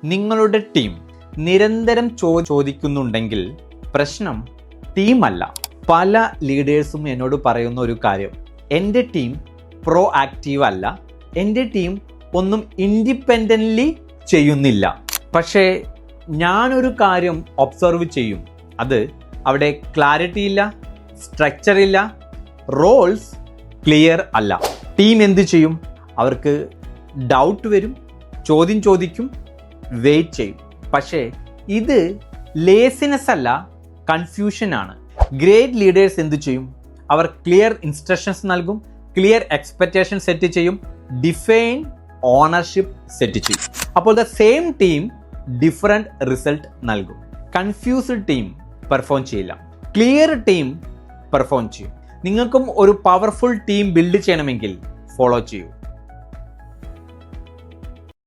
നിങ്ങളുടെ ടീം നിരന്തരം ചോദിക്കുന്നുണ്ടെങ്കിൽ പ്രശ്നം ടീമല്ല. പല ലീഡേഴ്സും എന്നോട് പറയുന്ന ഒരു കാര്യം, എൻ്റെ ടീം പ്രോ ആക്റ്റീവ് അല്ല, എൻ്റെ ടീം ഒന്നും ഇൻഡിപെൻഡൻ്റ്ലി ചെയ്യുന്നില്ല. പക്ഷേ ഞാനൊരു കാര്യം ഒബ്സർവ് ചെയ്യും, അത് അവിടെ ക്ലാരിറ്റി ഇല്ല, സ്ട്രക്ചർ ഇല്ല, റോൾസ് ക്ലിയർ അല്ല. ടീം എന്ത് ചെയ്യും? അവർക്ക് ഡൗട്ട് വരും, ചോദ്യം ചോദിക്കും, വെയിറ്റ് ചെയ്യും. പക്ഷേ ഇത് ലേസിനെസ് അല്ല, കൺഫ്യൂഷൻ ആണ്. ഗ്രേറ്റ് ലീഡേഴ്സ് എന്ത് ചെയ്യും? അവർ ക്ലിയർ ഇൻസ്ട്രക്ഷൻസ് നൽകും, ക്ലിയർ എക്സ്പെക്റ്റേഷൻ സെറ്റ് ചെയ്യും, ഡിഫൈൻ ഓണർഷിപ്പ് സെറ്റ് ചെയ്യും. അപ്പോൾ the same team different result നൽകും. കൺഫ്യൂസ്ഡ് ടീം പെർഫോം ചെയ്യില്ല, ക്ലിയർ ടീം പെർഫോം ചെയ്യും. നിങ്ങൾക്കും ഒരു പവർഫുൾ ടീം ബിൽഡ് ചെയ്യണമെങ്കിൽ ഫോളോ ചെയ്യൂ.